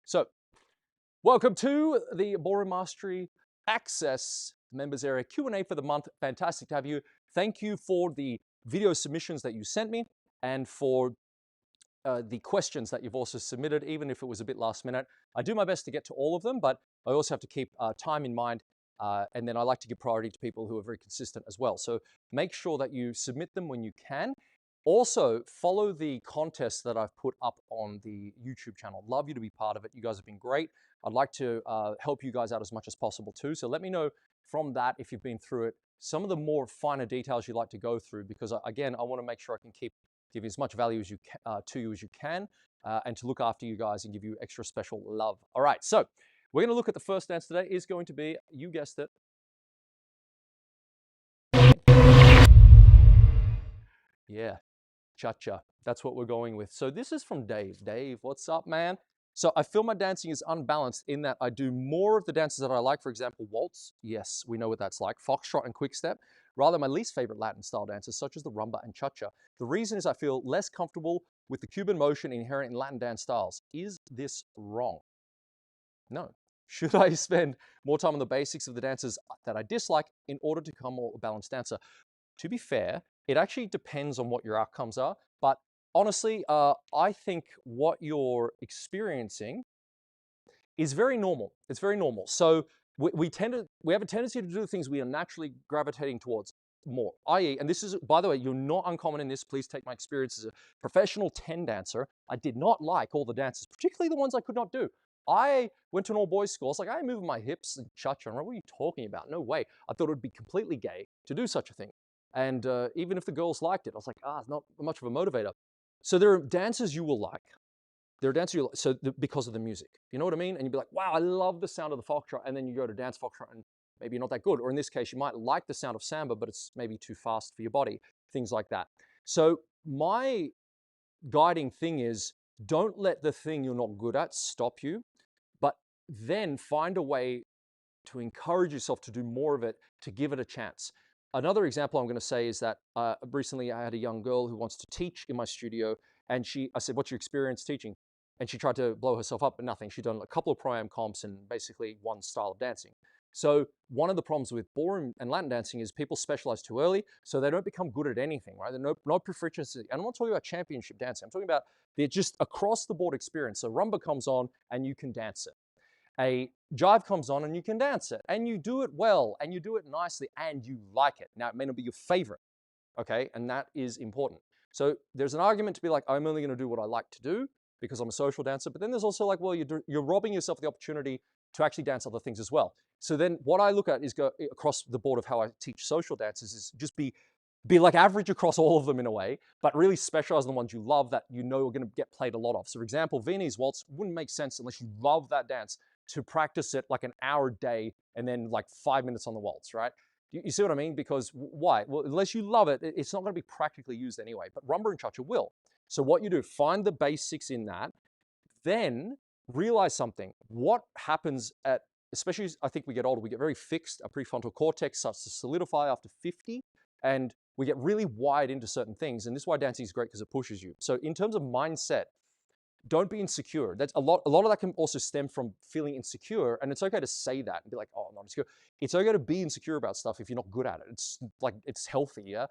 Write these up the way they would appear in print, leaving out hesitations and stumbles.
So, welcome to the Ballroom Mastery Access members area Q&A for the month. Fantastic to have you. Thank you for the video submissions that you sent me and for the questions that you've also submitted, even if it was a bit last minute. I do my best to get to all of them, but I also have to keep time in mind. And then I like to give priority to people who are very consistent as well. So make sure that you submit them when you can. Also, follow the contest that I've put up on the YouTube channel. Love you to be part of it. You guys have been great. I'd like to help you guys out as much as possible too. So let me know from that, if you've been through it, some of the more finer details you'd like to go through, because again, I want to make sure I can give as much value as you to you as you can, and to look after you guys and give you extra special love. All right, so we're going to look at the first dance today. Is going to be, you guessed it, yeah, cha-cha. That's what we're going with. So this is from Dave. Dave, what's up, man? So I feel my dancing is unbalanced in that I do more of the dances that I like, for example, waltz. Yes, we know what that's like. Foxtrot and quick step. Rather, my least favorite Latin style dances, such as the rumba and cha-cha. The reason is I feel less comfortable with the Cuban motion inherent in Latin dance styles. Is this wrong? No. Should I spend more time on the basics of the dances that I dislike in order to become more a balanced dancer? To be fair, it actually depends on what your outcomes are. But honestly, I think what you're experiencing is very normal. It's very normal. So we have a tendency to do the things we are naturally gravitating towards more. I.e., and this is, by the way, you're not uncommon in this. Please take my experience as a professional 10 dancer. I did not like all the dances, particularly the ones I could not do. I went to an all-boys school. I was like, I move my hips and cha-cha. What are you talking about? No way. I thought it would be completely gay to do such a thing. And even if the girls liked it, I was like, it's not much of a motivator. So there are dances you will like. There are dances you like, because of the music. You know what I mean? And you'd be like, wow, I love the sound of the foxtrot. And then you go to dance foxtrot and maybe you're not that good. Or in this case, you might like the sound of samba, but it's maybe too fast for your body. Things like that. So my guiding thing is, don't let the thing you're not good at stop you, but then find a way to encourage yourself to do more of it, to give it a chance. Another example I'm going to say is that recently I had a young girl who wants to teach in my studio, and I said, what's your experience teaching? And she tried to blow herself up, but nothing. She'd done a couple of pro-am comps and basically one style of dancing. So one of the problems with ballroom and Latin dancing is people specialize too early, so they don't become good at anything, right? There's no proficiency. And I'm not talking about championship dancing. I'm talking about they're just across the board experience. So rumba comes on and you can dance it. A jive comes on and you can dance it, and you do it well, and you do it nicely, and you like it. Now, it may not be your favorite, okay? And that is important. So there's an argument to be like, I'm only going to do what I like to do because I'm a social dancer. But then there's also like, well, you're robbing yourself the opportunity to actually dance other things as well. So then what I look at is go across the board of how I teach social dances is just be like average across all of them in a way, but really specialize in the ones you love that you know are going to get played a lot of. So for example, Viennese waltz wouldn't make sense unless you love that dance to practice it like an hour a day and then like 5 minutes on the waltz, right? You see what I mean? Because why? Well, unless you love it, it's not going to be practically used anyway, but rumba and cha-cha will. So what you do, find the basics in that, then realize something. What happens especially as I think we get older, we get very fixed. Our prefrontal cortex starts to solidify after 50, and we get really wired into certain things. And this is why dancing is great, because it pushes you. So in terms of mindset, don't be insecure. That's a lot of that can also stem from feeling insecure. And it's okay to say that and be like, oh, I'm not insecure. It's okay to be insecure about stuff if you're not good at it. It's like, it's healthy, yeah?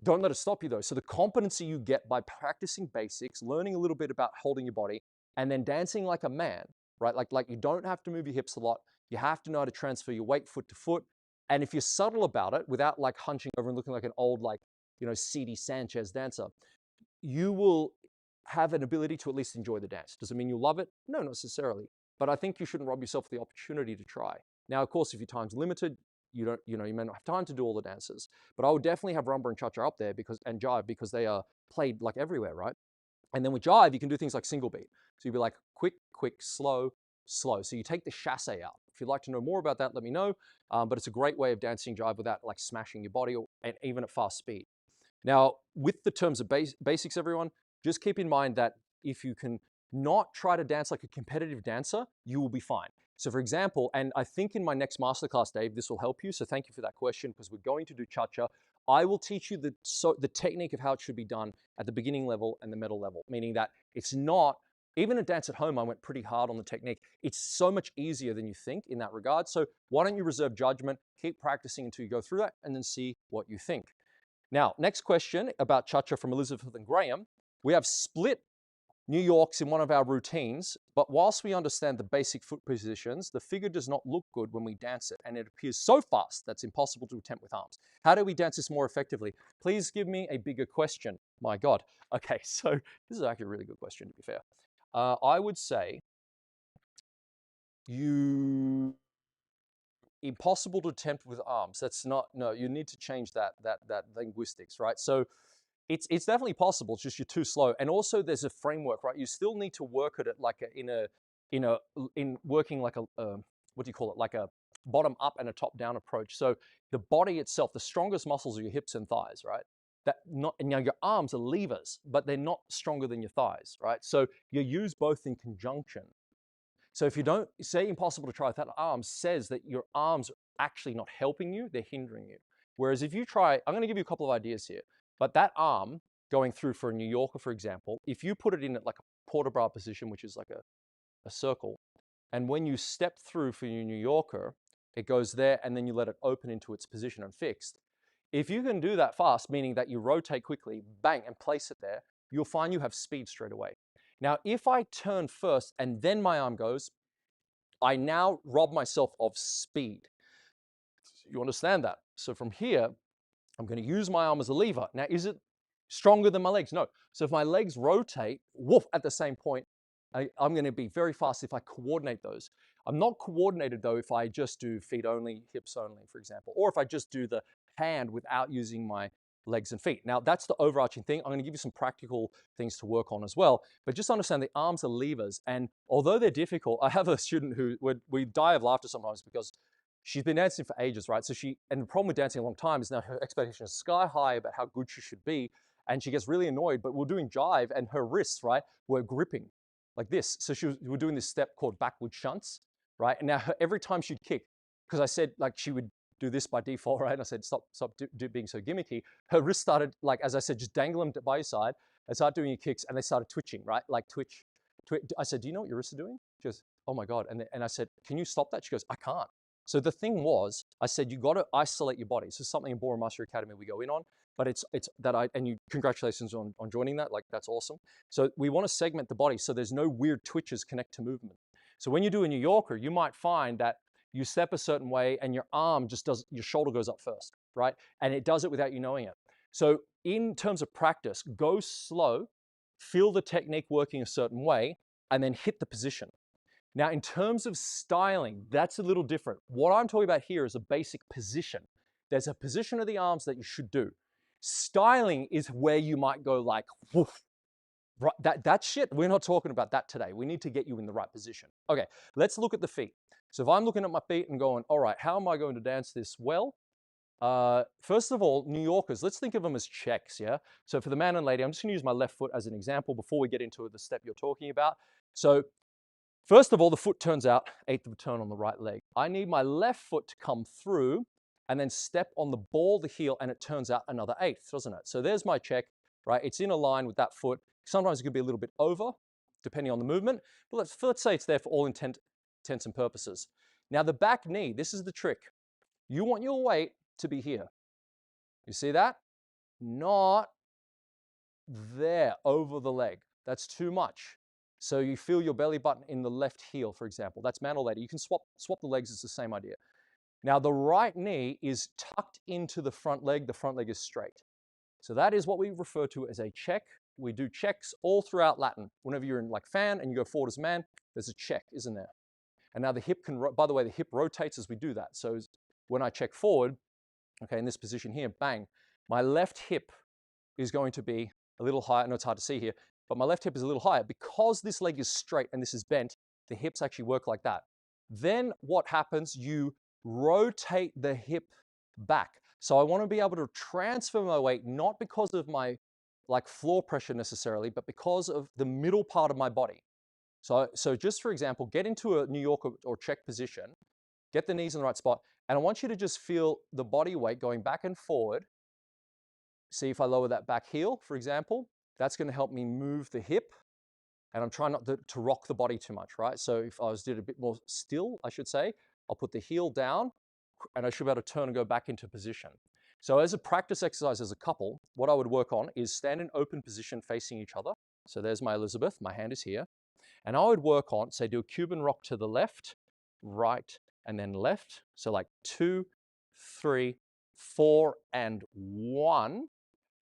Don't let it stop you though. So the competency you get by practicing basics, learning a little bit about holding your body, and then dancing like a man, right? Like you don't have to move your hips a lot. You have to know how to transfer your weight foot to foot. And if you're subtle about it, without like hunching over and looking like an old, like, C.D. Sanchez dancer, you will have an ability to at least enjoy the dance. Does it mean you'll love it? No, not necessarily. But I think you shouldn't rob yourself of the opportunity to try. Now, of course, if your time's limited, you may not have time to do all the dances. But I would definitely have rumba and cha-cha up there and jive, because they are played like everywhere, right? And then with jive, you can do things like single beat. So you'd be like quick, quick, slow, slow. So you take the chasse out. If you'd like to know more about that, let me know. But it's a great way of dancing jive without like smashing your body, and even at fast speed. Now, with the terms of basics, everyone, just keep in mind that if you can not try to dance like a competitive dancer, you will be fine. So for example, and I think in my next masterclass, Dave, this will help you. So thank you for that question, because we're going to do cha-cha. I will teach you the technique of how it should be done at the beginning level and the middle level, meaning that it's not Even a dance at home, I went pretty hard on the technique. It's so much easier than you think in that regard. So why don't you reserve judgment, keep practicing until you go through that, and then see what you think. Now, next question about cha-cha from Elizabeth and Graham. We have split New York's in one of our routines, but whilst we understand the basic foot positions, the figure does not look good when we dance it, and it appears so fast that's impossible to attempt with arms. How do we dance this more effectively? Please give me a bigger question. My God. Okay, so this is actually a really good question, to be fair. I would say impossible to attempt with arms. That's not, no, you need to change that linguistics, right? So it's definitely possible. It's just you're too slow. And also there's a framework, right? You still need to work at it like in working like a what do you call it? Like a bottom up and a top down approach. So the body itself, the strongest muscles are your hips and thighs, right? And your arms are levers, but they're not stronger than your thighs, right? So you use both in conjunction. So if you don't say impossible to try without arms, says that your arms are actually not helping you, they're hindering you. Whereas if you try, I'm going to give you a couple of ideas here, but that arm going through for a New Yorker, for example, if you put it in like a port de bras position, which is like a circle, and when you step through for your New Yorker, it goes there and then you let it open into its position and fixed. If you can do that fast, meaning that you rotate quickly, bang, and place it there, you'll find you have speed straight away. Now, if I turn first and then my arm goes, I now rob myself of speed. You understand that? So from here, I'm going to use my arm as a lever. Now, is it stronger than my legs? No. So if my legs rotate, woof, at the same point, I'm going to be very fast if I coordinate those. I'm not coordinated, though, if I just do feet only, hips only, for example, or if I just do the hand without using my legs and feet. Now, that's the overarching thing. I'm going to give you some practical things to work on as well, but just understand the arms are levers. And although they're difficult, I have a student who we die of laughter sometimes because she's been dancing for ages, right? And the problem with dancing a long time is now her expectation is sky high about how good she should be. And she gets really annoyed, but we're doing jive and her wrists, right, were gripping like this. So we're doing this step called backward shunts, right? And now every time she'd kick, because I said like she would do this by default, right? And I said, stop being so gimmicky. Her wrist started, like, as I said, just dangle them by your side and start doing your kicks and they started twitching, right? Like twitch. I said, do you know what your wrists are doing? She goes, oh my God. And I said, can you stop that? She goes, I can't. So the thing was, I said, you got to isolate your body. This is something in Ballroom Mastery Academy we go in on, but it's that and you, congratulations on joining that. Like, that's awesome. So we want to segment the body so there's no weird twitches connect to movement. So when you do a New Yorker, you might find that you step a certain way and your arm just does, your shoulder goes up first, right? And it does it without you knowing it. So in terms of practice, go slow, feel the technique working a certain way, and then hit the position. Now, in terms of styling, that's a little different. What I'm talking about here is a basic position. There's a position of the arms that you should do. Styling is where you might go like, woof. Right, that shit, we're not talking about that today. We need to get you in the right position. Okay, let's look at the feet. So if I'm looking at my feet and going, all right, how am I going to dance this well? First of all, New Yorkers, let's think of them as checks, yeah? So for the man and lady, I'm just gonna use my left foot as an example before we get into the step you're talking about. So first of all, the foot turns out, eighth of a turn on the right leg. I need my left foot to come through and then step on the ball, the heel, and it turns out another eighth, doesn't it? So there's my check, right? It's in a line with that foot. Sometimes it could be a little bit over, depending on the movement. But let's say it's there for all intents and purposes. Now the back knee, this is the trick. You want your weight to be here. You see that? Not there, over the leg. That's too much. So you feel your belly button in the left heel, for example. That's man or lady. You can swap the legs, it's the same idea. Now the right knee is tucked into the front leg is straight. So that is what we refer to as a check. We do checks all throughout Latin. Whenever you're in like fan and you go forward as man, there's a check, isn't there? And now the hip can, by the way, the hip rotates as we do that. So when I check forward, okay, in this position here, bang, my left hip is going to be a little higher. I know it's hard to see here, but my left hip is a little higher. Because this leg is straight and this is bent, the hips actually work like that. Then what happens? You rotate the hip back. So I want to be able to transfer my weight, not because of my like floor pressure necessarily, but because of the middle part of my body. So just for example, get into a New York or check position, get the knees in the right spot, and I want you to just feel the body weight going back and forward. See if I lower that back heel, for example, that's going to help me move the hip. and I'm trying not to rock the body too much, right? So if I was did a bit more still, I should say, I'll put the heel down and I should be able to turn and go back into position. So as a practice exercise as a couple, what I would work on is stand in open position facing each other. So there's my Elizabeth, my hand is here. And I would work on, say, do a Cuban rock to the left, right, and then left. So like 2, 3, 4, and 1.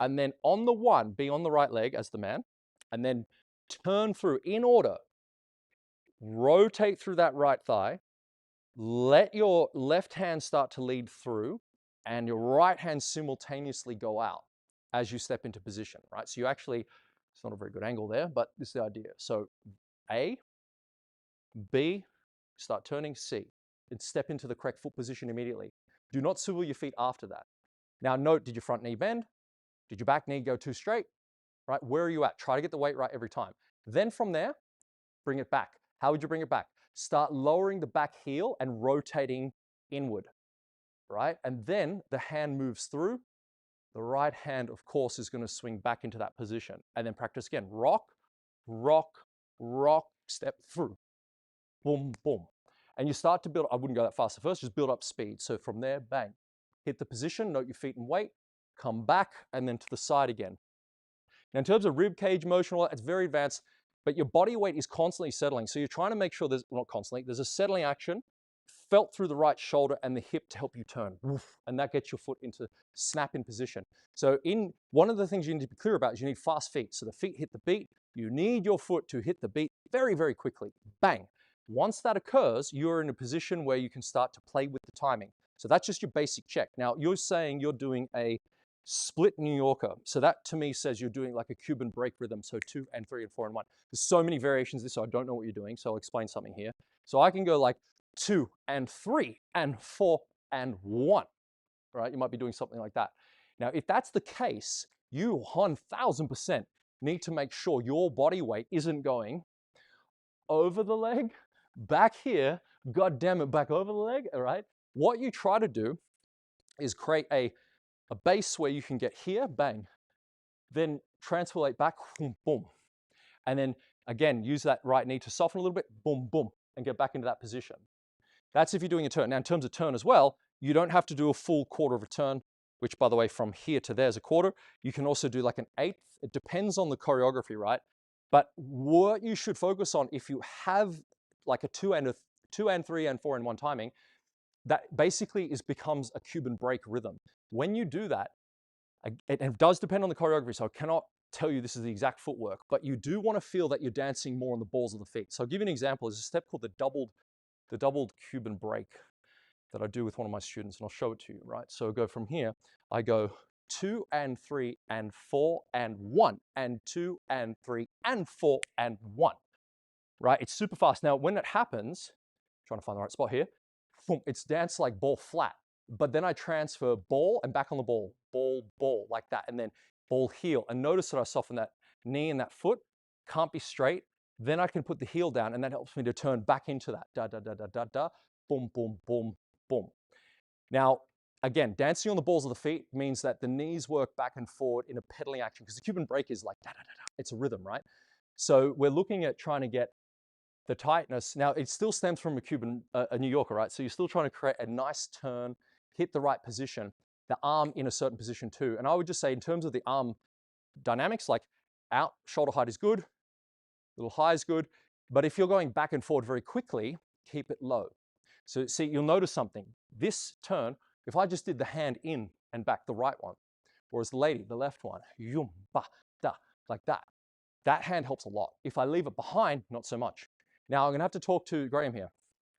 And then on the 1, be on the right leg as the man, and then turn through in order. Rotate through that right thigh. Let your left hand start to lead through and your right hand simultaneously go out as you step into position, right? So you actually, it's not a very good angle there, but this is the idea. So A, B, start turning, C, and step into the correct foot position immediately. Do not swivel your feet after that. Now note, did your front knee bend? Did your back knee go too straight? Right, where are you at? Try to get the weight right every time. Then from there, bring it back. How would you bring it back? Start lowering the back heel and rotating inward, right? And then the hand moves through. The right hand, of course, is going to swing back into that position. And then practice again. Rock, rock, rock, step through. Boom, boom. And you start to build, I wouldn't go that fast at first, just build up speed. So from there, bang. Hit the position, note your feet and weight, come back, and then to the side again. Now, in terms of rib cage motion, well, it's very advanced, but your body weight is constantly settling. So you're trying to make sure there's, well, not constantly, there's a settling action felt through the right shoulder and the hip to help you turn. And that gets your foot into snap in position. So one of the things you need to be clear about is you need fast feet. So the feet hit the beat. You need your foot to hit the beat very, very quickly. Bang. Once that occurs, you're in a position where you can start to play with the timing. So that's just your basic check. Now, you're saying you're doing a split New Yorker. So that to me says you're doing like a Cuban break rhythm. So 2 and 3 and 4 and 1. There's so many variations of this, so I don't know what you're doing. So I'll explain something here. So I can go like 2 and 3 and 4 and 1, right? You might be doing something like that. Now, if that's the case, you 1000% need to make sure your body weight isn't going over the leg, back here, God damn it, back over the leg, all right? What you try to do is create a base where you can get here, bang, then transpolate back, boom, boom. And then again, use that right knee to soften a little bit, boom, boom, and get back into that position. That's if you're doing a turn. Now, in terms of turn as well, you don't have to do a full quarter of a turn, which, by the way, from here to there is a quarter. You can also do like an eighth. It depends on the choreography, right? But what you should focus on if you have like a 2 and 3 and 4 and 1 timing, that basically becomes a Cuban break rhythm. When you do that, it does depend on the choreography, so I cannot tell you this is the exact footwork, but you do want to feel that you're dancing more on the balls of the feet. So I'll give you an example. There's a step called the doubled Cuban break that I do with one of my students, and I'll show it to you, right? So I go from here, I go 2 and 3 and 4 and 1 and 2 and 3 and 4 and 1, right? It's super fast. Now, when it happens, trying to find the right spot here, boom, it's danced like ball flat, but then I transfer ball and back on the ball, ball, ball, like that, and then ball, heel. And notice that I soften that knee and that foot, can't be straight. Then I can put the heel down, and that helps me to turn back into that, da, da, da, da, da, da, boom, boom, boom, boom. Now, again, dancing on the balls of the feet means that the knees work back and forward in a pedaling action, because the Cuban break is like da, da, da, da. It's a rhythm, right? So we're looking at trying to get the tightness. Now, it still stems from a New Yorker, right? So you're still trying to create a nice turn, hit the right position, the arm in a certain position too. And I would just say in terms of the arm dynamics, like out, shoulder height is good, little high is good, but if you're going back and forward very quickly, keep it low. So see, you'll notice something. This turn, if I just did the hand in and back, the right one, whereas the lady, the left one, yum, ba, da, like that, that hand helps a lot. If I leave it behind, not so much. Now I'm gonna have to talk to Graham here.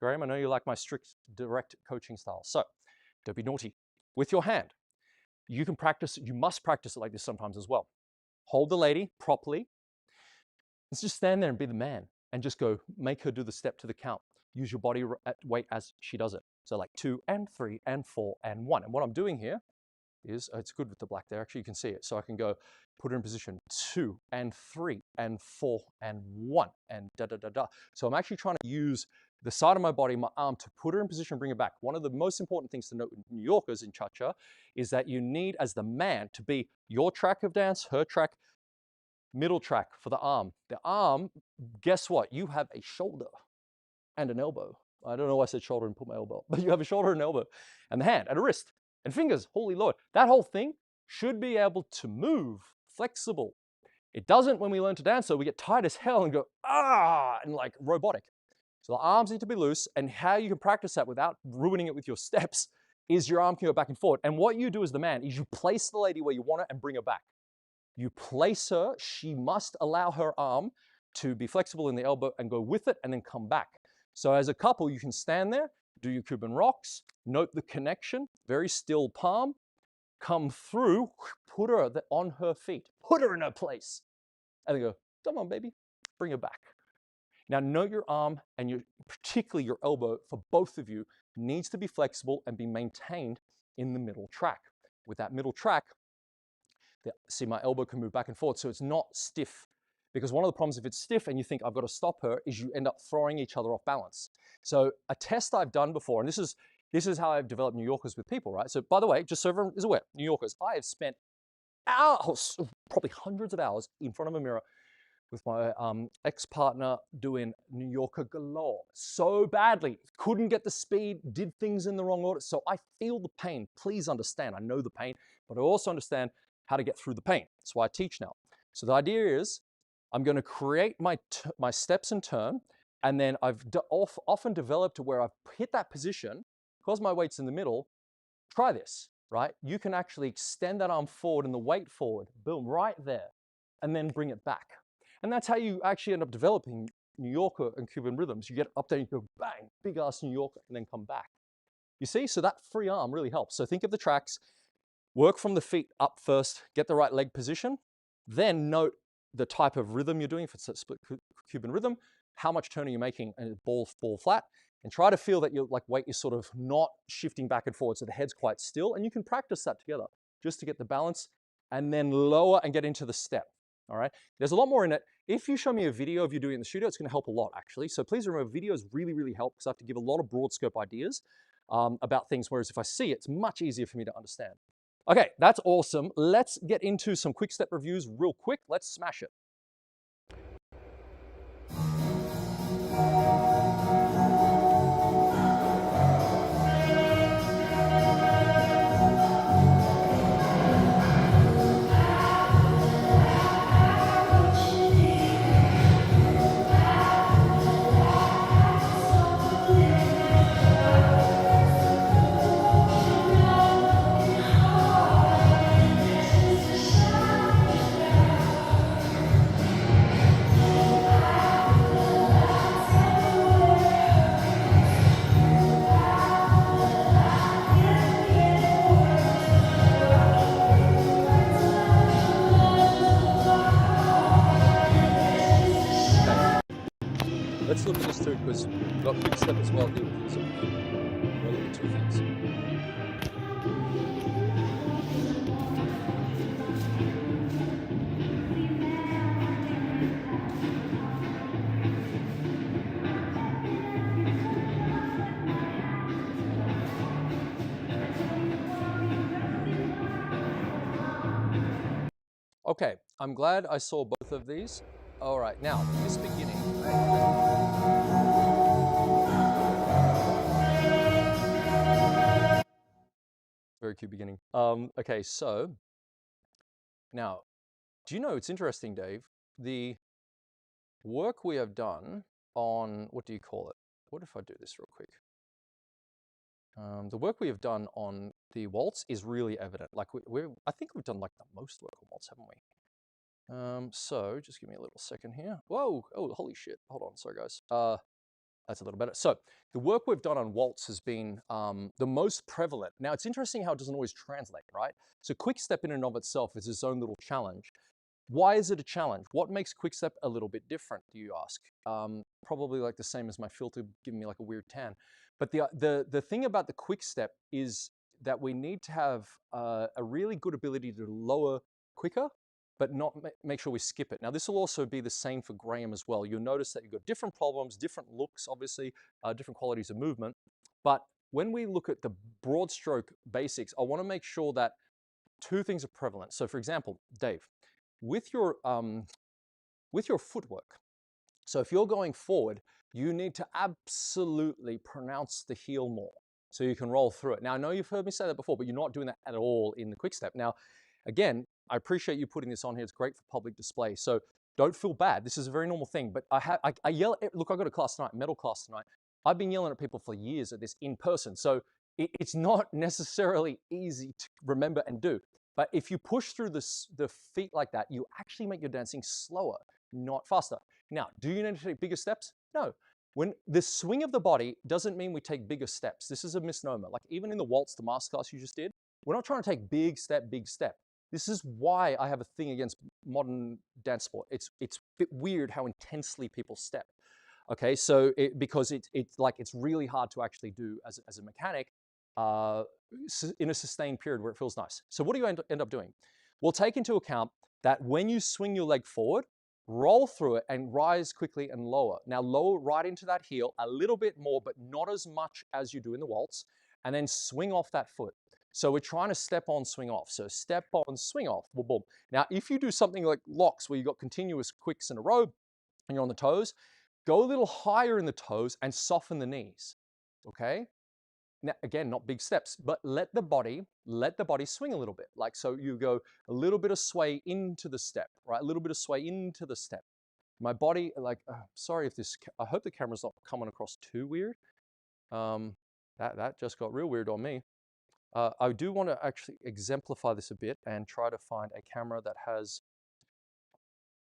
Graham, I know you like my strict, direct coaching style. So don't be naughty. With your hand, you can practice, you must practice it like this sometimes as well. Hold the lady properly. Let's just stand there and be the man and just go, make her do the step to the count. Use your body weight as she does it. So like 2 and 3 and 4 and 1. And what I'm doing here is, it's good with the black there, actually you can see it. So I can go, put her in position 2 and 3 and 4 and 1 and da da da da. So I'm actually trying to use the side of my body, my arm, to put her in position and bring her back. One of the most important things to note in New Yorkers in cha-cha is that you need, as the man, to be your track of dance, her track, Middle track for the arm. The arm, guess what? You have a shoulder and an elbow. I don't know why I said shoulder and put my elbow, but you have a shoulder and elbow, and the hand and a wrist and fingers. Holy Lord. That whole thing should be able to move, flexible. It doesn't when we learn to dance, so we get tight as hell and go, ah, and like robotic. So the arms need to be loose, and how you can practice that without ruining it with your steps is your arm can go back and forward. And what you do as the man is you place the lady where you want her and bring her back. You place her, she must allow her arm to be flexible in the elbow and go with it and then come back. So as a couple, you can stand there, do your Cuban rocks, note the connection, very still palm, come through, put her on her feet, put her in her place, and then go, come on, baby, bring her back. Now note your arm and particularly your elbow for both of you needs to be flexible and be maintained in the middle track. With that middle track, see my elbow can move back and forth so it's not stiff. Because one of the problems if it's stiff and you think I've got to stop her is you end up throwing each other off balance. So a test I've done before, and this is how I've developed New Yorkers with people, right? So by the way, just so everyone is aware, New Yorkers, I have spent hours, probably hundreds of hours in front of a mirror with my ex-partner doing New Yorker galore so badly. Couldn't get the speed, did things in the wrong order. So I feel the pain. Please understand, I know the pain, but I also understand how to get through the pain. That's why I teach now. So the idea is I'm going to create my steps and turn, and then I've often developed to where I've hit that position, because my weight's in the middle. Try this, right? You can actually extend that arm forward and the weight forward, boom, right there, and then bring it back. And that's how you actually end up developing New Yorker and Cuban rhythms. You get up there and you go bang, big ass New Yorker, and then come back. You see, so that free arm really helps. So think of the tracks, work from the feet up first, get the right leg position, then note the type of rhythm you're doing, if it's a split Cuban rhythm, how much turn are you making, and ball flat, and try to feel that your weight is sort of not shifting back and forward, so the head's quite still, and you can practice that together just to get the balance, and then lower and get into the step. All right, there's a lot more in it. If you show me a video of you doing it in the studio, it's going to help a lot actually. So please remember, videos really help because I have to give a lot of broad scope ideas about things, whereas if I see it, it's much easier for me to understand. Okay, that's awesome. Let's get into some quick step reviews real quick. Let's smash it. Let's look at this too, because we've got quick step as well here with these. We'll look at two things. Okay, I'm glad I saw both of these. All right, now, this beginning. Very cute beginning. Okay, so now, do you know, it's interesting, Dave, the work we have done on, what do you call it? What if I do this real quick? The work we have done on the waltz is really evident. Like I think we've done like the most work on waltz, haven't we? So just give me a little second here. Whoa, oh, holy shit. Hold on, sorry guys. That's a little better. So the work we've done on waltz has been the most prevalent. Now it's interesting how it doesn't always translate, right? So quick step in and of itself is its own little challenge. Why is it a challenge? What makes quick step a little bit different, do you ask? Probably like the same as my filter giving me like a weird tan. But the thing about the quick step is that we need to have a really good ability to lower quicker, but not make sure we skip it. Now, this will also be the same for Graham as well. You'll notice that you've got different problems, different looks, obviously, different qualities of movement. But when we look at the broad stroke basics, I want to make sure that two things are prevalent. So for example, Dave, with your footwork. So if you're going forward, you need to absolutely pronounce the heel more so you can roll through it. Now, I know you've heard me say that before, but you're not doing that at all in the quick step. Now, again, I appreciate you putting this on here. It's great for public display. So don't feel bad. This is a very normal thing. But I yell at, look, I got a class tonight, metal class tonight. I've been yelling at people for years at this in person. So it's not necessarily easy to remember and do. But if you push through the feet like that, you actually make your dancing slower, not faster. Now, do you need to take bigger steps? No. When the swing of the body doesn't mean we take bigger steps. This is a misnomer. Like even in the waltz, the master class you just did, we're not trying to take big step, big step. This is why I have a thing against modern dance sport. It's a bit weird how intensely people step. Okay, so because it's really hard to actually do as a mechanic in a sustained period where it feels nice. So what do you end up doing? We'll take into account that when you swing your leg forward, roll through it and rise quickly and lower. Now lower right into that heel a little bit more, but not as much as you do in the waltz, and then swing off that foot. So we're trying to step on, swing off. So step on, swing off, boom, boom. Now, if you do something like locks where you've got continuous quicks in a row and you're on the toes, go a little higher in the toes and soften the knees, okay? Now, again, not big steps, but let the body swing a little bit. Like, so you go a little bit of sway into the step, right? A little bit of sway into the step. My body, like, sorry if this, I hope the camera's not coming across too weird. That just got real weird on me. I do want to actually exemplify this a bit and try to find a camera that has,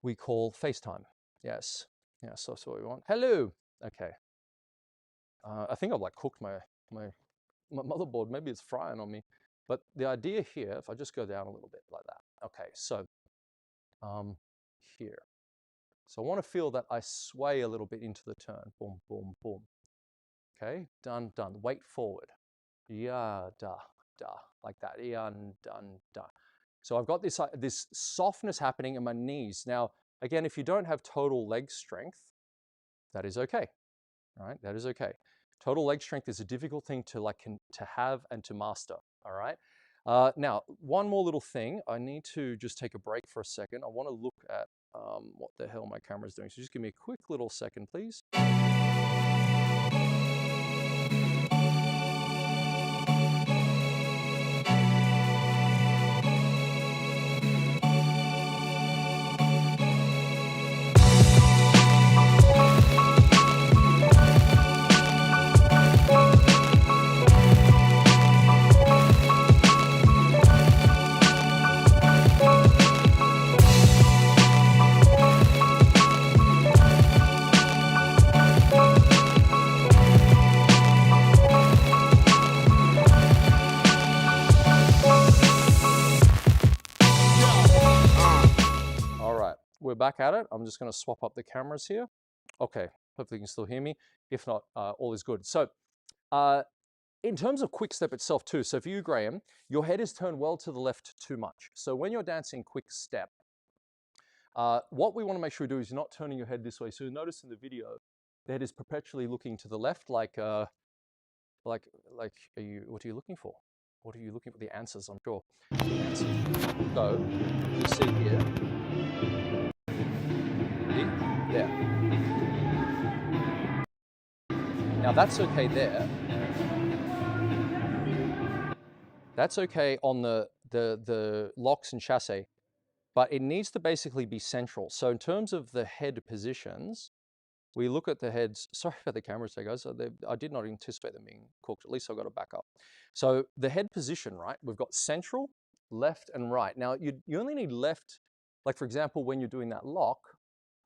we call FaceTime. Yes, so that's what we want. Hello. Okay. I think I've like cooked my motherboard. Maybe it's frying on me. But the idea here, if I just go down a little bit like that. Okay, so here. So I want to feel that I sway a little bit into the turn. Boom, boom, boom. Okay, done, done. Weight forward. Yeah, da, da, like that. Yan, dun, da. So I've got this softness happening in my knees. Now, again, if you don't have total leg strength, that is okay. All right, that is okay. Total leg strength is a difficult thing to have and to master. All right. Now, one more little thing. I need to just take a break for a second. I want to look at what the hell my camera is doing. So just give me a quick little second, please. We're back at it. I'm just going to swap up the cameras here. Okay, hopefully you can still hear me. If not, all is good. So in terms of quick step itself too, so for you, Graham, your head is turned well to the left too much. So when you're dancing quick step, what we want to make sure we do is you're not turning your head this way. So you notice in the video, the head is perpetually looking to the left, what are you looking for? What are you looking for? The answers, I'm sure. The answers. So you see here, there. Now that's okay there. That's okay on the locks and chasse, but it needs to basically be central. So in terms of the head positions, we look at the heads. Sorry about the cameras there, guys. I did not anticipate them being cooked. At least I got it back up. So the head position, right? We've got central, left, and right. Now you only need left. Like for example, when you're doing that lock,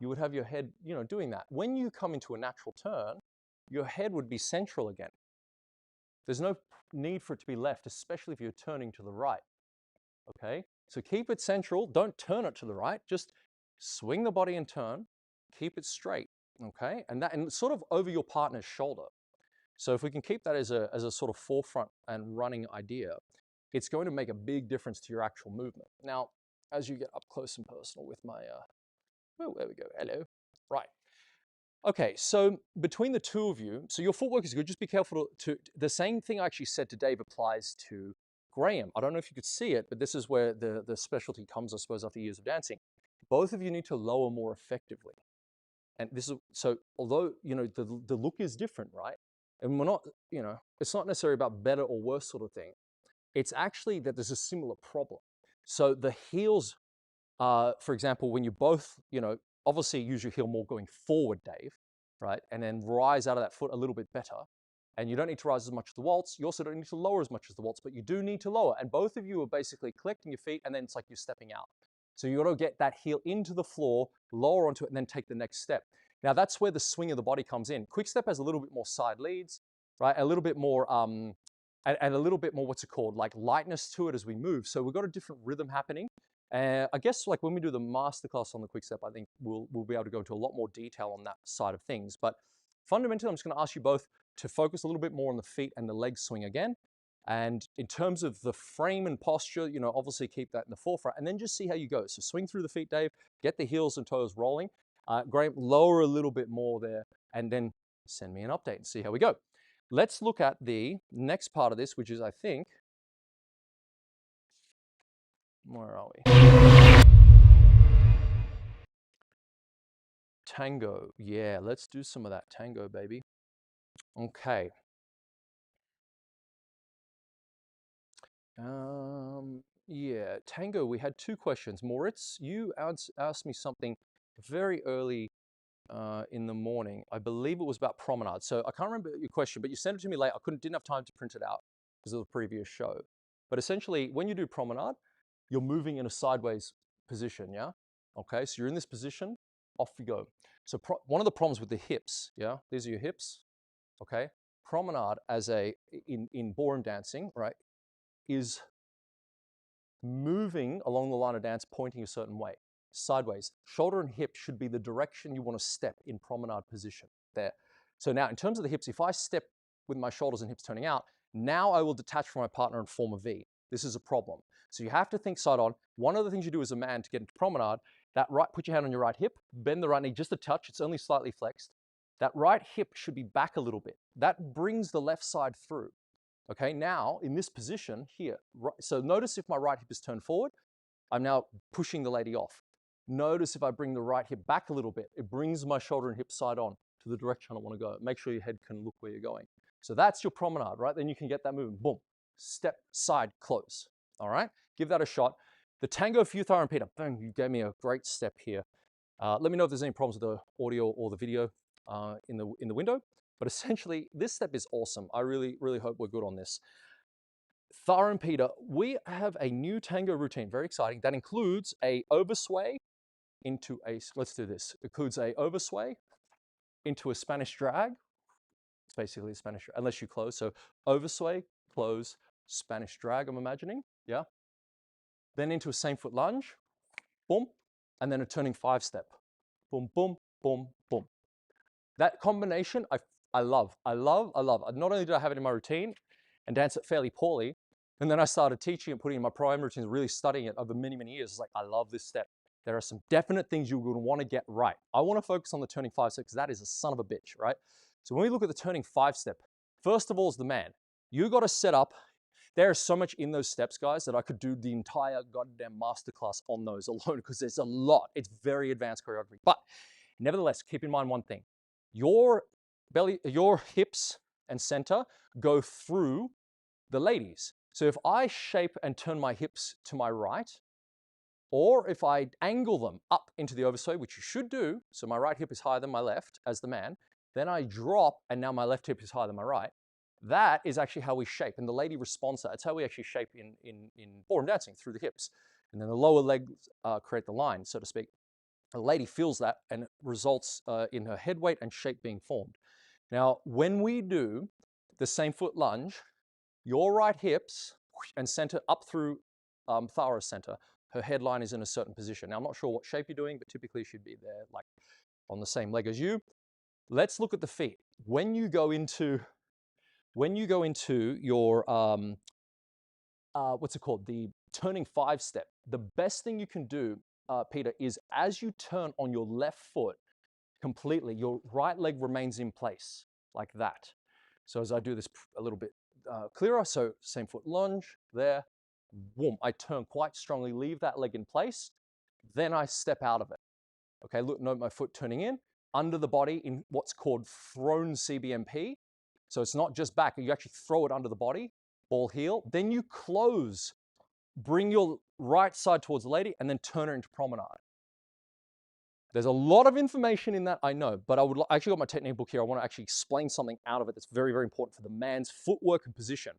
you would have your head, doing that. When you come into a natural turn, your head would be central again. There's no need for it to be left, especially if you're turning to the right. Okay, so keep it central. Don't turn it to the right. Just swing the body and turn. Keep it straight. Okay, and sort of over your partner's shoulder. So if we can keep that as a sort of forefront and running idea, it's going to make a big difference to your actual movement. Now, as you get up close and personal with my, oh, there we go. Hello. Right. Okay, so between the two of you, so your footwork is good. Just be careful to the same thing I actually said to Dave applies to Graham. I don't know if you could see it, but this is where the specialty comes, I suppose, after years of dancing. both of you need to lower more effectively. And this is, so although, you know, the look is different, right? And we're not, you know, it's not necessarily about better or worse sort of thing. It's actually that there's a similar problem. So the heels, for example, when you both, you know, obviously use your heel more going forward, Dave, right? And then rise out of that foot a little bit better. And you don't need to rise as much as the waltz. You also don't need to lower as much as the waltz, but you do need to lower. And both of you are basically collecting your feet, and then it's like you're stepping out. So you got to get that heel into the floor, lower onto it, and then take the next step. Now that's where the swing of the body comes in. Quick step has a little bit more side leads, right? A little bit more, and a little bit more, what's it called? Like lightness to it as we move. So we've got a different rhythm happening. I guess like when we do the masterclass on the quick step, I think we'll be able to go into a lot more detail on that side of things. But fundamentally, I'm just going to ask you both to focus a little bit more on the feet and the leg swing again. And in terms of the frame and posture, you know, obviously keep that in the forefront and then just see how you go. So swing through the feet, Dave, get the heels and toes rolling. Graham, lower a little bit more there and then send me an update and see how we go. Let's look at the next part of this, which is, I think, where are we? Tango. Yeah, let's do some of that tango, baby. Okay. Yeah, tango, we had two questions. Moritz, you asked me something very early in the morning. I believe it was about promenade. So I can't remember your question, but you sent it to me late. Didn't have time to print it out because of the previous show. But essentially, when you do promenade, you're moving in a sideways position, yeah? Okay, so you're in this position, off you go. So one of the problems with the hips, yeah? These are your hips, okay? Promenade as in ballroom dancing, right, is moving along the line of dance, pointing a certain way, sideways. Shoulder and hip should be the direction you want to step in promenade position there. So now in terms of the hips, if I step with my shoulders and hips turning out, now I will detach from my partner and form a V. This is a problem. So you have to think side on. One of the things you do as a man to get into promenade, put your hand on your right hip, bend the right knee just a touch, it's only slightly flexed. That right hip should be back a little bit. That brings the left side through. Okay, now in this position here, so notice if my right hip is turned forward, I'm now pushing the lady off. Notice if I bring the right hip back a little bit, it brings my shoulder and hip side on to the direction I want to go. Make sure your head can look where you're going. So that's your promenade, right? Then you can get that moving. Boom, step, side, close. All right, give that a shot. The tango for you, Thara and Peter, boom, you gave me a great step here. Let me know if there's any problems with the audio or the video in the window. But essentially, this step is awesome. I really, really hope we're good on this. Thara and Peter, we have a new tango routine, very exciting, that includes a oversway into a, let's do this, includes a oversway into a Spanish drag. It's basically a Spanish, unless you close. So oversway, close, Spanish drag, I'm imagining, yeah? Then into a same foot lunge, boom, and then a turning 5-step. Boom, boom, boom, boom. That combination, I love. Not only did I have it in my routine and dance it fairly poorly, and then I started teaching and putting in my prime routines, really studying it over many, many years. It's like, I love this step. There are some definite things you're going to want to get right. I want to focus on the turning 5-step because that is a son of a bitch, right? So when we look at the turning 5-step, first of all is the man. You got to set up. There is so much in those steps, guys, that I could do the entire goddamn masterclass on those alone because there's a lot. It's very advanced choreography. But nevertheless, keep in mind one thing. Your belly, your hips and center go through the ladies. So if I shape and turn my hips to my right, or if I angle them up into the oversway, which you should do, so my right hip is higher than my left as the man, then I drop and now my left hip is higher than my right. That is actually how we shape, and the lady responds to that. It's how we actually shape in ballroom dancing, through the hips. And then the lower legs create the line, so to speak. A lady feels that and it results in her head weight and shape being formed. Now, when we do the same foot lunge, your right hips and center up through Thara's center, her headline is in a certain position. Now, I'm not sure what shape you're doing, but typically she should be there, like on the same leg as you. Let's look at the feet. When you go into your, what's it called? The turning 5-step. The best thing you can do, Peter, is as you turn on your left foot completely, your right leg remains in place like that. So as I do this a little bit clearer, so same foot lunge there, boom, I turn quite strongly, leave that leg in place. then I step out of it. Okay, look, note my foot turning in, under the body in what's called thrown CBMP. So it's not just back, you actually throw it under the body, ball heel. Then you close, bring your right side towards the lady, and then turn her into promenade. There's a lot of information in that, I know, but I actually got my technique book here. I want to actually explain something out of it that's very, very important for the man's footwork and position.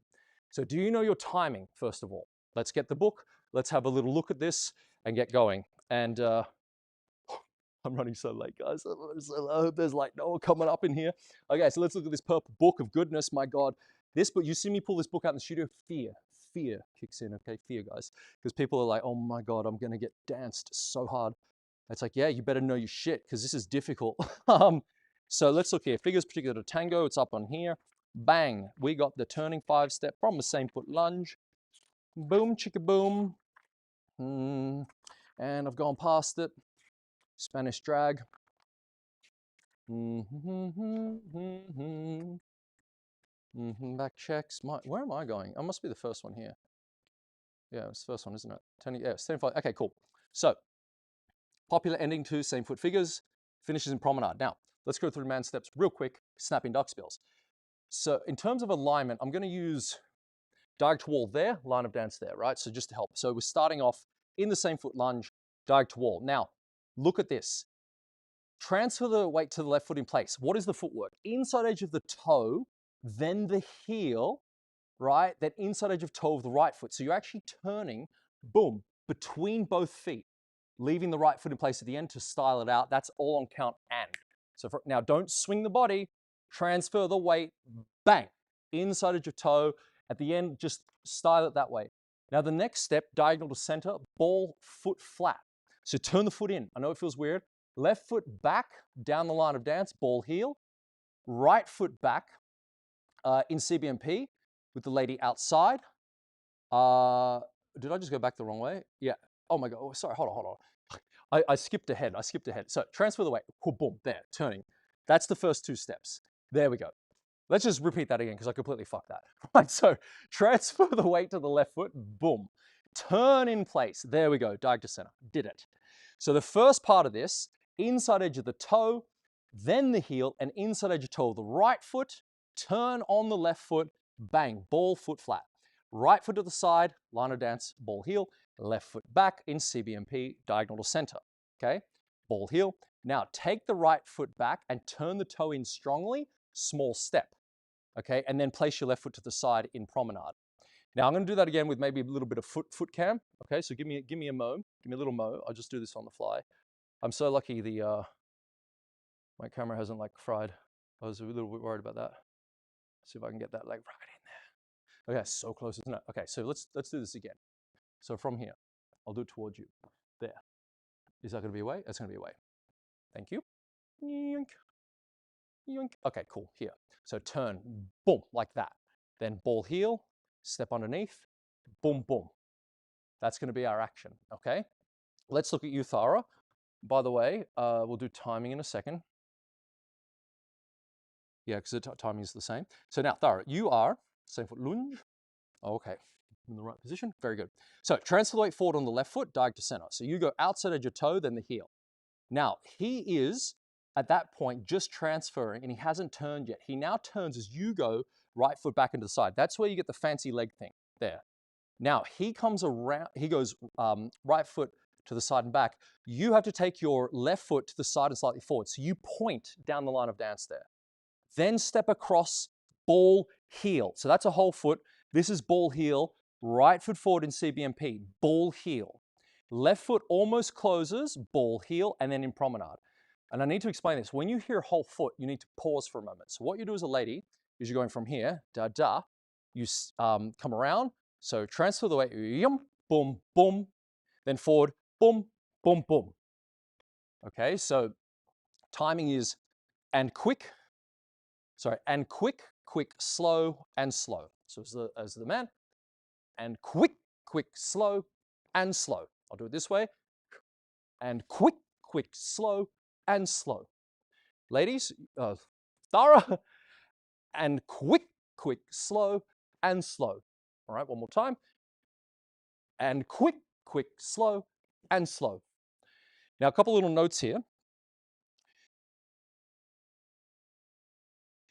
So do you know your timing, first of all? Let's get the book. Let's have a little look at this and get going. And I'm running so late, guys. I hope there's like no one coming up in here. Okay, so let's look at this purple book of goodness. My God, this book, you see me pull this book out in the studio, fear kicks in, okay? Fear, guys. Because people are like, oh my God, I'm going to get danced so hard. It's like, yeah, you better know your shit because this is difficult. So let's look here. Figures particular to tango. It's up on here. Bang. We got the turning 5-step from the same foot lunge. Boom, chicka boom. And I've gone past it. Spanish drag. Back checks. Where am I going? I must be the first one here. Yeah, it's the first one, isn't it? Yeah, 75. Okay, cool. So, popular ending to same foot figures, finishes in promenade. Now, let's go through man steps real quick, snapping duck spills. So in terms of alignment, I'm going to use diag to wall there, line of dance there, right? So just to help. So we're starting off in the same foot lunge, diag to wall. Now, look at this. Transfer the weight to the left foot in place. What is the footwork? Inside edge of the toe, then the heel, right? Then inside edge of toe of the right foot. So you're actually turning, boom, between both feet, leaving the right foot in place at the end to style it out. That's all on count and. So now don't swing the body, transfer the weight, bang, inside edge of toe. At the end, just style it that way. Now the next step, diagonal to center, ball foot flat. So turn the foot in. I know it feels weird. Left foot back, down the line of dance, ball heel. Right foot back in CBMP with the lady outside. Did I just go back the wrong way? Yeah. Oh my God. Oh, sorry. Hold on. I skipped ahead. So transfer the weight. Boom. There. Turning. That's the first 2 steps. There we go. Let's just repeat that again because I completely fucked that. Right. So transfer the weight to the left foot. Boom. Turn in place. There we go. Diag to center. Did it. So the first part of this, inside edge of the toe, then the heel, and inside edge of toe of the right foot, turn on the left foot, bang, ball foot flat. Right foot to the side, line of dance, ball heel, left foot back in CBMP, diagonal to center, okay? Ball heel. Now take the right foot back and turn the toe in strongly, small step, okay? And then place your left foot to the side in promenade. Now I'm going to do that again with maybe a little bit of foot cam, okay? So give me a mo, give me a little mo. I'll just do this on the fly. I'm so lucky my camera hasn't like fried. I was a little bit worried about that. See if I can get that leg right in there. Okay, so close, isn't it? Okay, so let's do this again. So from here, I'll do it towards you. There. Is that going to be away? That's going to be away. Thank you. Yoink. Yoink. Okay, cool. Here. So turn, boom, like that. Then ball heel, step underneath, boom, boom. That's going to be our action, okay? Let's look at you, Thara. By the way, we'll do timing in a second. Yeah, because the timing is the same. So now, Thara, you are same foot lunge. Okay, in the right position. Very good. So transfer the weight forward on the left foot, diag to center. So you go outside edge of toe, then the heel. Now, he is, at that point, just transferring, and he hasn't turned yet. He now turns as you go right foot back into the side. That's where you get the fancy leg thing there. Now, he comes around, he goes right foot to the side and back. You have to take your left foot to the side and slightly forward. So you point down the line of dance there. Then step across, ball, heel. So that's a whole foot. This is ball, heel. Right foot forward in CBMP, ball, heel. Left foot almost closes, ball, heel, and then in promenade. And I need to explain this. When you hear whole foot, you need to pause for a moment. So what you do as a lady is you're going from here, da-da. You come around. So transfer the weight, yum, boom, boom. Then forward, boom, boom, boom. Okay, so timing is and quick, quick, slow, and slow. So as the man, and quick, slow, and slow. I'll do it this way. And quick, slow, and slow. Ladies, thorough, and quick, slow, and slow. All right, one more time. And quick, slow, and slow. Now, a couple little notes here.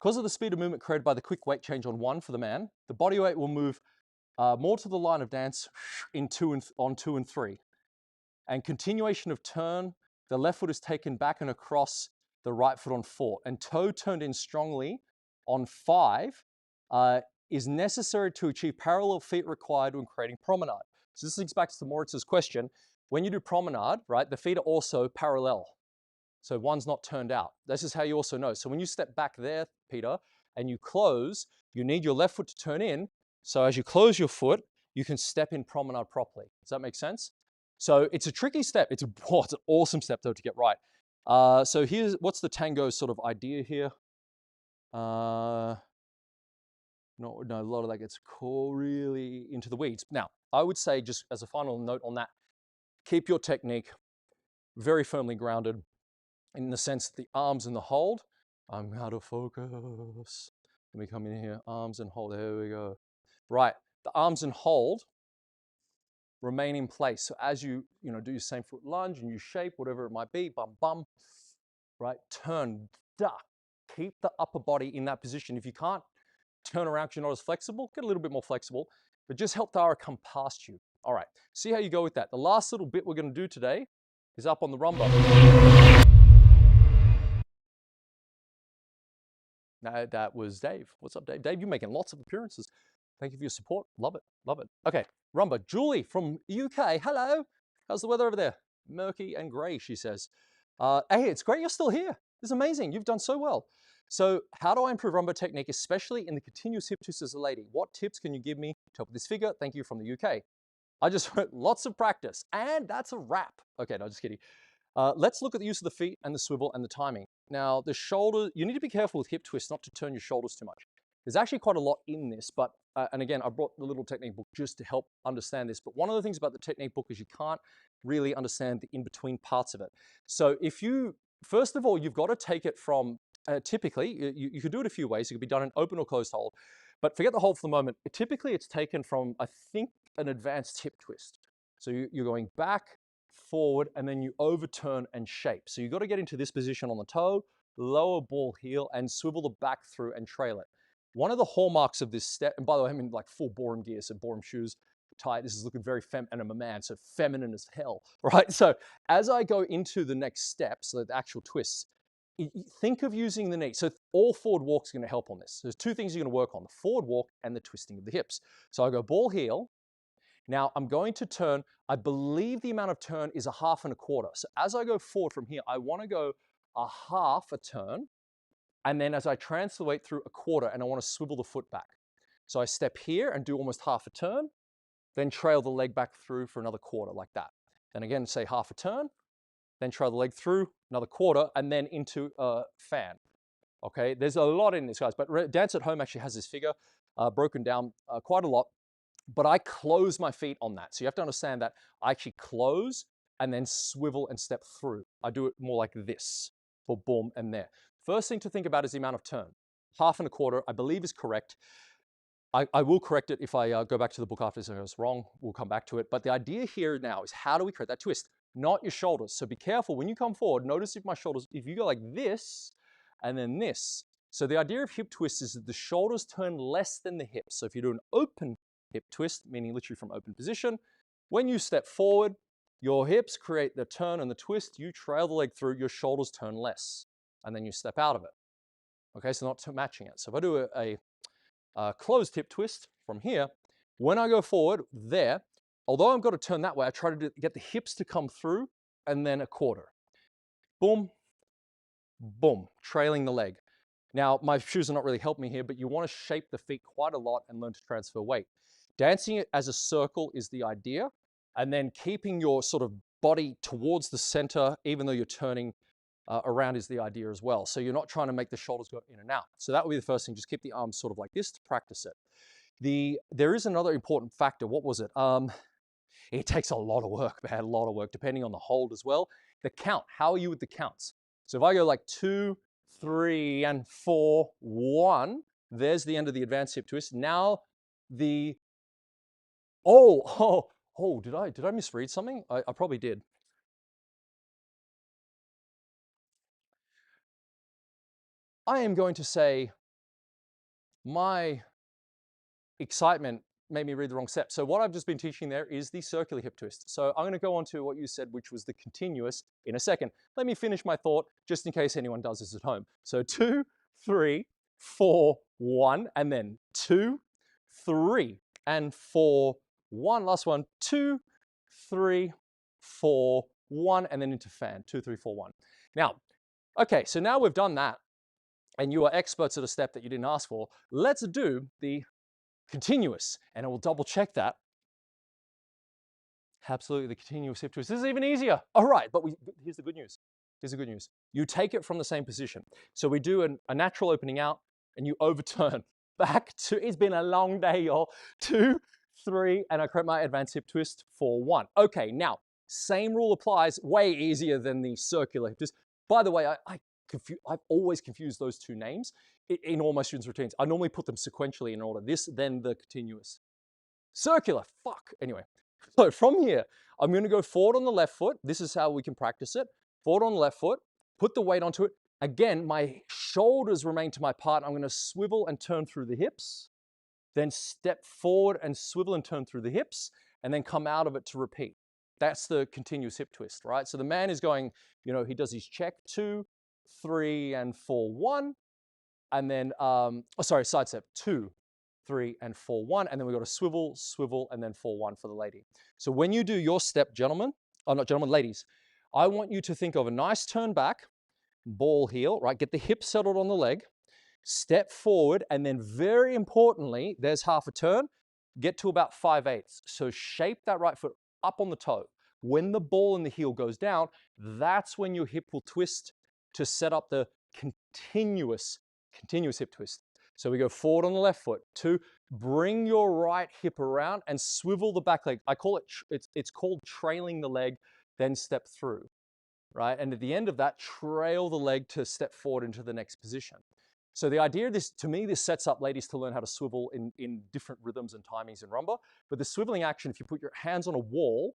Because of the speed of movement created by the quick weight change on 1 for the man, the body weight will move more to the line of dance on 2 and 3. And continuation of turn, the left foot is taken back and across the right foot on 4. And toe turned in strongly on 5 is necessary to achieve parallel feet required when creating promenade. So this links back to Moritz's question. When you do promenade, right, the feet are also parallel. So one's not turned out. This is how you also know. So when you step back there, Peter, and you close, you need your left foot to turn in. So as you close your foot, you can step in promenade properly. Does that make sense? So it's a tricky step. It's an awesome step though to get right. So here's what's the tango sort of idea here. No, a lot of that gets really into the weeds. Now, I would say just as a final note on that, keep your technique very firmly grounded in the sense that the arms and the hold. I'm out of focus. Let me come in here, arms and hold, there we go. Right, the arms and hold remain in place. So as you do your same foot lunge and you shape, whatever it might be, bum, bum, right, turn, duck. Keep the upper body in that position. If you can't turn around because you're not as flexible, get a little bit more flexible, but just help the aura come past you. All right, see how you go with that. The last little bit we're gonna do today is up on the rumba. That was Dave. What's up, Dave? Dave, you're making lots of appearances. Thank you for your support. Love it, love it. Okay, rumba. Julie from UK, hello. How's the weather over there? Murky and grey, she says. Hey, it's great you're still here. This is amazing, you've done so well. So how do I improve rumba technique, especially in the continuous hip twist as a lady? What tips can you give me to help with this figure? Thank you from the UK. I just wrote lots of practice, and that's a wrap. Okay, no, just kidding. Let's look at the use of the feet and the swivel and the timing. Now, the shoulder, you need to be careful with hip twists not to turn your shoulders too much. There's actually quite a lot in this, but, and again, I brought the little technique book just to help understand this. But one of the things about the technique book is you can't really understand the in-between parts of it. So if you, first of all, you've got to take it from, typically, you could do it a few ways. It could be done in open or closed hold, but forget the hold for the moment. Typically, it's taken from, I think, an advanced hip twist. So you're going back, forward, and then you overturn and shape. So you've got to get into this position on the toe, lower ball heel, and swivel the back through and trail it. One of the hallmarks of this step, and by the way, I'm in like full Borum gear, so Borum shoes, tight. This is looking very and I'm a man, so feminine as hell, right? So as I go into the next step, so the actual twists, think of using the knee. So all forward walks are going to help on this. There's two things you're going to work on, the forward walk and the twisting of the hips. So I go ball heel. Now I'm going to turn, I believe the amount of turn is a 1/2 and a 1/4. So as I go forward from here, I want to go a 1/2 a turn. And then as I transfer the weight through a 1/4, and I want to swivel the foot back. So I step here and do almost 1/2 a turn, then trail the leg back through for another 1/4 like that. Then again, say 1/2 a turn, then trail the leg through another 1/4, and then into a fan. Okay, there's a lot in this, guys, but Dance at Home actually has this figure broken down quite a lot. But I close my feet on that. So you have to understand that I actually close and then swivel and step through. I do it more like this for boom and there. First thing to think about is the amount of turn. 1/2 and a 1/4, I believe, is correct. I will correct it if I go back to the book after this and I was wrong. We'll come back to it. But the idea here now is how do we create that twist? Not your shoulders. So be careful when you come forward. Notice if my shoulders, if you go like this and then this. So the idea of hip twist is that the shoulders turn less than the hips. So if you do an open hip twist, meaning literally from open position, when you step forward, your hips create the turn and the twist. You trail the leg through, your shoulders turn less, and then you step out of it. Okay, so not matching it. So if I do a closed hip twist from here, when I go forward there, although I've got to turn that way, I try to get the hips to come through and then a 1/4. Boom, boom, trailing the leg. Now, my shoes are not really helping me here, but you want to shape the feet quite a lot and learn to transfer weight. Dancing it as a circle is the idea, and then keeping your sort of body towards the center, even though you're turning around, is the idea as well. So you're not trying to make the shoulders go in and out. So that would be the first thing, just keep the arms sort of like this to practice it. There is another important factor. What was it? It takes a lot of work, man, a lot of work, depending on the hold as well. The count, how are you with the counts? So if I go like 2, 3, and 4, 1, there's the end of the advanced hip twist. Now the, did I misread something? I probably did. I am going to say my excitement made me read the wrong step. So what I've just been teaching there is the circular hip twist. So I'm going to go on to what you said, which was the continuous in a second. Let me finish my thought just in case anyone does this at home. So 2, 3, 4, 1, and then 2, 3, and 4, 1. Last one, 2, 3, 4, 1, and then into fan, 2, 3, 4, 1. Now, okay, so now we've done that, and you are experts at a step that you didn't ask for. Let's do the continuous, and I will double check that. Absolutely, the continuous hip twist. This is even easier. All right, but here's the good news. Here's the good news. You take it from the same position. So we do a natural opening out, and you overturn back to, it's been a long day, y'all. 2, 3, and I correct my advanced hip twist, 4, 1. Okay, now, same rule applies, way easier than the circular hip twist. By the way, I've always confused those two names in all my students' routines. I normally put them sequentially in order. This, then the continuous. Circular, fuck. Anyway, so from here, I'm going to go forward on the left foot. This is how we can practice it. Forward on the left foot, put the weight onto it. Again, my shoulders remain to my part. I'm going to swivel and turn through the hips, then step forward and swivel and turn through the hips, and then come out of it to repeat. That's the continuous hip twist, right? So the man is going, you know, he does his check, 2, 3, and 4, 1. And then, side step, 2, 3, and 4, 1. And then we've got a swivel, swivel, and then 4, 1 for the lady. So when you do your step, gentlemen, oh, not gentlemen, ladies, I want you to think of a nice turn back, ball heel, right? Get the hip settled on the leg, step forward, and then very importantly, there's half a turn, get to about 5/8. So shape that right foot up on the toe. When the ball and the heel goes down, that's when your hip will twist to set up the continuous hip twist. So we go forward on the left foot. 2, bring your right hip around and swivel the back leg. I call it, it's called trailing the leg, then step through, right? And at the end of that, trail the leg to step forward into the next position. So the idea of this, to me, this sets up ladies to learn how to swivel in different rhythms and timings in rumba. But the swiveling action, if you put your hands on a wall,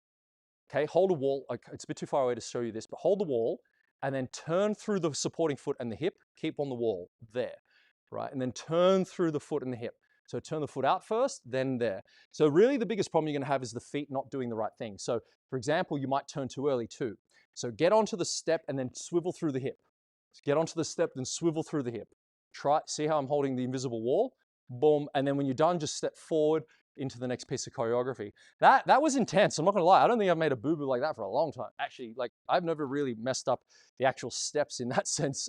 okay, hold a wall. It's a bit too far away to show you this, but hold the wall and then turn through the supporting foot and the hip, keep on the wall, there, right? And then turn through the foot and the hip. So turn the foot out first, then there. So really the biggest problem you're gonna have is the feet not doing the right thing. So for example, you might turn too early too. So get onto the step and then swivel through the hip. Get onto the step, then swivel through the hip. See how I'm holding the invisible wall? Boom, and then when you're done, just step forward into the next piece of choreography. That was intense, I'm not gonna lie. I don't think I've made a boo-boo like that for a long time. Actually, like, I've never really messed up the actual steps in that sense,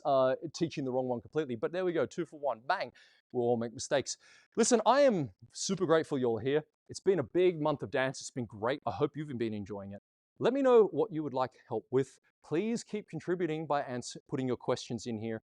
teaching the wrong one completely. But there we go, 2 for 1, bang. We'll all make mistakes. Listen, I am super grateful you're here. It's been a big month of dance. It's been great. I hope you've been enjoying it. Let me know what you would like help with. Please keep contributing by putting your questions in here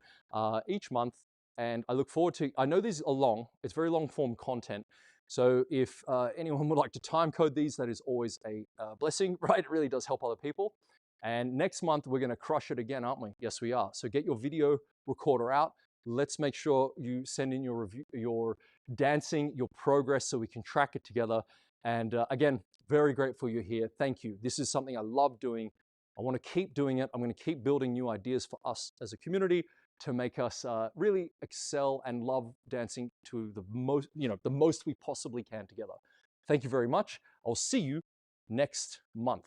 each month. And I look forward to, I know these are it's very long form content. So if anyone would like to time code these, that is always a blessing, right? It really does help other people. And next month, we're gonna crush it again, aren't we? Yes, we are. So get your video recorder out. Let's make sure you send in your review, your dancing, your progress, so we can track it together. And again, very grateful you're here. Thank you. This is something I love doing. I want to keep doing it. I'm going to keep building new ideas for us as a community to make us really excel and love dancing to the most we possibly can together. Thank you very much. I'll see you next month.